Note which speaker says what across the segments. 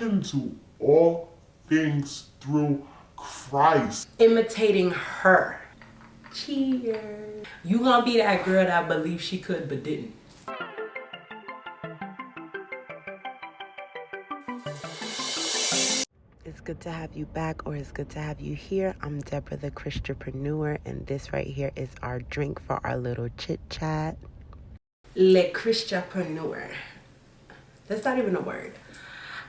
Speaker 1: can do all things through Christ.
Speaker 2: Imitating her. Cheers. You gonna be that girl that believed she could but didn't. It's good to have you back, or it's good to have you here. I'm Deborah, the Christrepreneur, and this right here is our drink for our little chit chat. Le Christrepreneur. That's not even a word.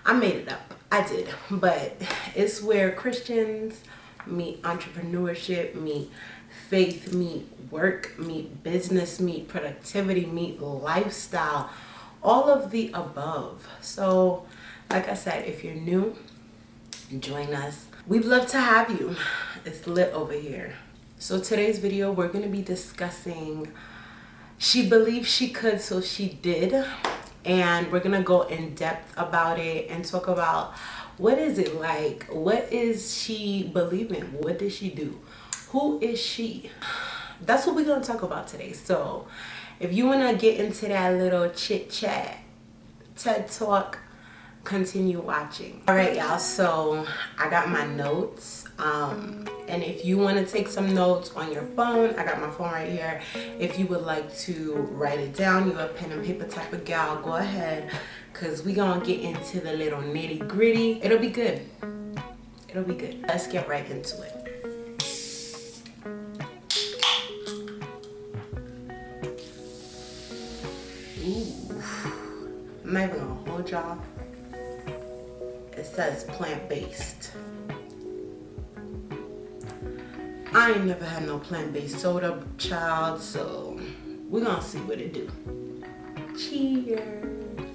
Speaker 2: I made it up. I did. But it's where Christians meet entrepreneurship, meet faith, meet work, meet business, meet productivity, meet lifestyle, all of the above. So, like I said, if you're new, join us. We'd love to have you. It's lit over here. So today's video, we're going to be discussing she believed she could, so she did. And we're going to go in depth about it and talk about what is it like? What is she believing? What did she do? Who is she? That's what we're going to talk about today. So if you want to get into that little chit chat, TED Talk, continue watching. All right, y'all, so I got my notes, and if you want to take some notes on your phone, I got my phone right here. If you would like to write it down, you're a pen and paper type of gal, go ahead, because we gonna get into the little nitty gritty. It'll be good. It'll be good. Let's get right into it. Ooh, I'm not even gonna hold y'all. It says plant-based. I ain't never had no plant-based soda, child, so we're gonna see what it do. Cheers.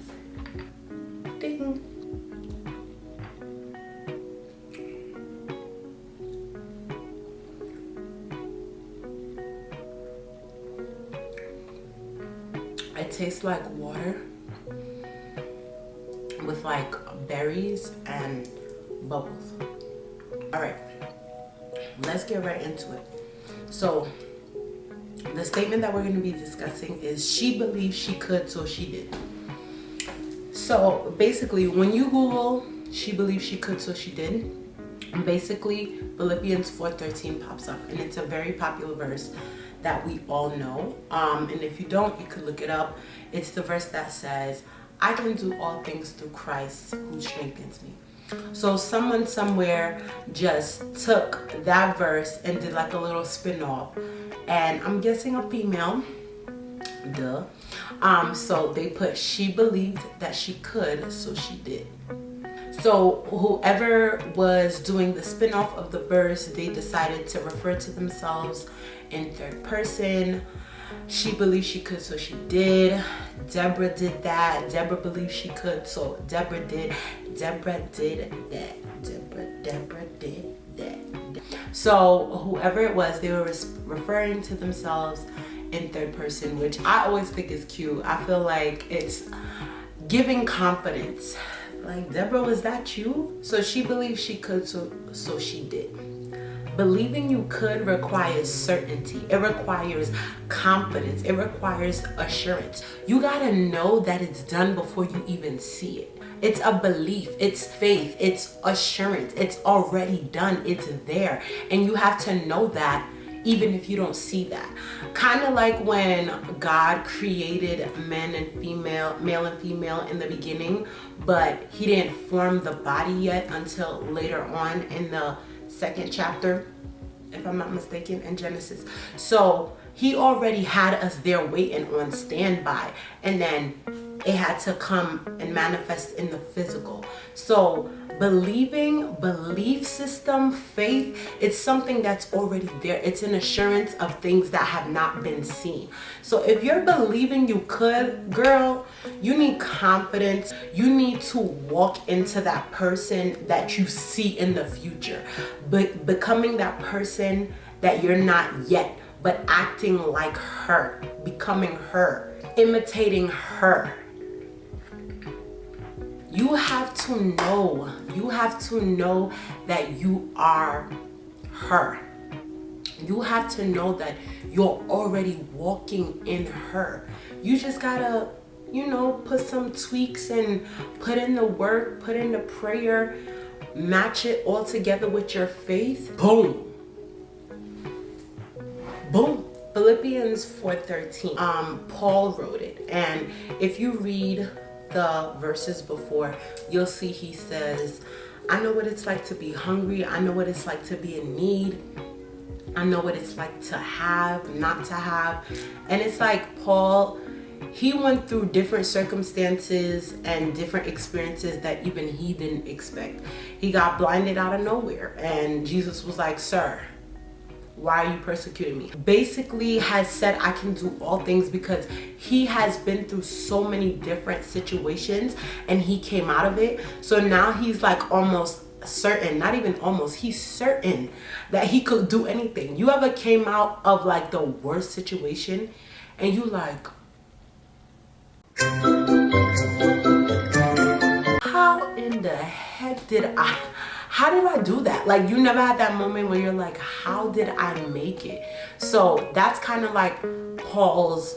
Speaker 2: Ding. It tastes like water with like berries and bubbles. All right, let's get right into it. So the statement that we're going to be discussing is she believed she could, so she did. So basically, when you Google she believed she could, so she did, basically Philippians 4:13 pops up, and it's a very popular verse that we all know, and if you don't, you could look it up. It's the verse that says, I can do all things through Christ who strengthens me. So someone somewhere just took that verse and did like a little spin-off, and I'm guessing a female, duh. So they put she believed that she could, so she did. So whoever was doing the spin-off of the verse, they decided to refer to themselves in third person. She believed she could, so she did. Deborah did that. Deborah believed she could, so Deborah did. Deborah did that. Deborah did that. So whoever it was, they were referring to themselves in third person, which I always think is cute. I feel like it's giving confidence. Like, Deborah, was that you? So she believed she could, so she did. Believing you could requires certainty. It requires confidence. It requires assurance. You gotta know that it's done before you even see it. It's a belief, it's faith, it's assurance. It's already done, it's there. And you have to know that even if you don't see that. Kind of like when God created men and female, male and female in the beginning, but he didn't form the body yet until later on in the second chapter, if I'm not mistaken, in Genesis. So he already had us there waiting on standby, and then it had to come and manifest in the physical. So believing, belief system, faith, it's something that's already there. It's an assurance of things that have not been seen. So if you're believing you could, girl, you need confidence. You need to walk into that person that you see in the future, but becoming that person that you're not yet, but acting like her, becoming her, imitating her. You have to know that you are her. You have to know that you're already walking in her. You just gotta put some tweaks and put in the work, put in the prayer, match it all together with your faith, boom. Boom. Philippians 4:13. Paul wrote it. And if you read the verses before, you'll see he says, I know what it's like to be hungry. I know what it's like to be in need. I know what it's like to have, not to have. And it's like Paul, he went through different circumstances and different experiences that even he didn't expect. He got blinded out of nowhere. And Jesus was like, sir, why are you persecuting me? Basically has said I can do all things because he has been through so many different situations and he came out of it. So now he's like almost certain, not even almost, he's certain that he could do anything. You ever came out of like the worst situation and you like, how in the heck how did I do that? Like, you never had that moment where you're like, how did I make it? So that's kind of like Paul's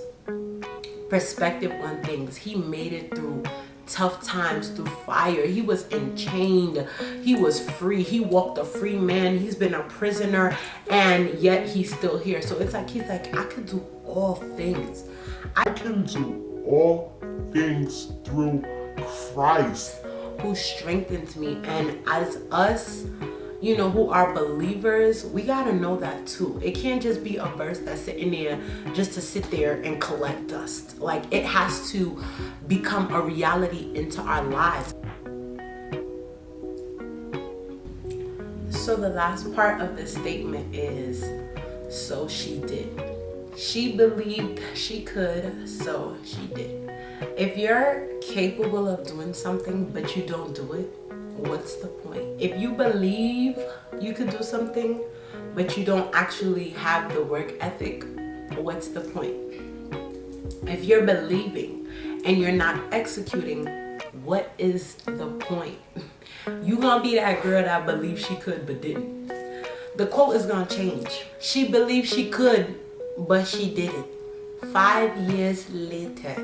Speaker 2: perspective on things. He made it through tough times, through fire. He was enchained. He was free. He walked a free man. He's been a prisoner and yet he's still here. So it's like, he's like, I can do all things.
Speaker 1: I can do all things through Christ
Speaker 2: who strengthens me. And as us, who are believers, we gotta know that too. It can't just be a verse that's sitting there just to sit there and collect dust. Like, it has to become a reality into our lives. So the last part of this statement is, so she did. She believed she could, so she did. If you're capable of doing something but you don't do it, what's the point? If you believe you could do something but you don't actually have the work ethic, what's the point? If you're believing and you're not executing, what is the point? You gonna be that girl that believed she could but didn't. The quote is gonna change. She believed she could, but she didn't. 5 years later,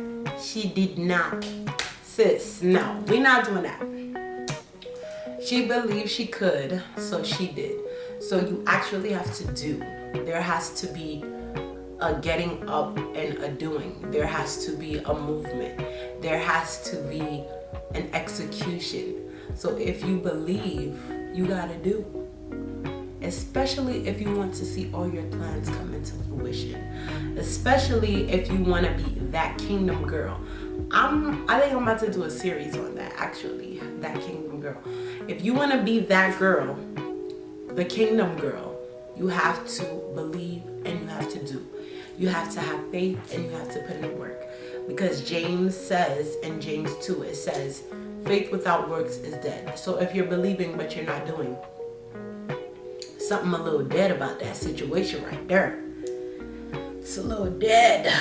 Speaker 2: she did not. Sis, no, we're not doing that. She believed she could, so she did. So you actually have to do. There has to be a getting up and a doing. There has to be a movement. There has to be an execution. So if you believe, you gotta do. Especially if you want to see all your plans come into fruition. Especially if you want to be that kingdom girl. I think I'm about to do a series on that, actually. That kingdom girl. If you want to be that girl, the kingdom girl, you have to believe and you have to do. You have to have faith and you have to put in the work. Because James says, in James 2, it says, faith without works is dead. So if you're believing but you're not doing, something a little dead about that situation right there. It's a little dead.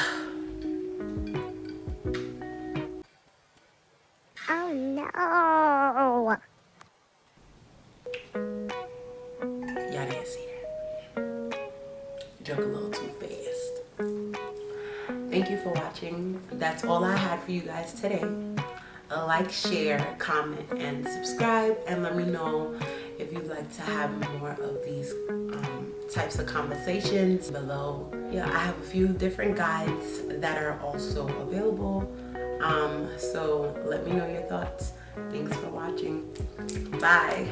Speaker 3: Oh no.
Speaker 2: Y'all didn't see that. Joke a little too fast. Thank you for watching. That's all I had for you guys today. Like, share, comment, and subscribe, and let me know if you'd like to have more of these types of conversations below. Yeah, I have a few different guides that are also available. So let me know your thoughts. Thanks for watching. Bye.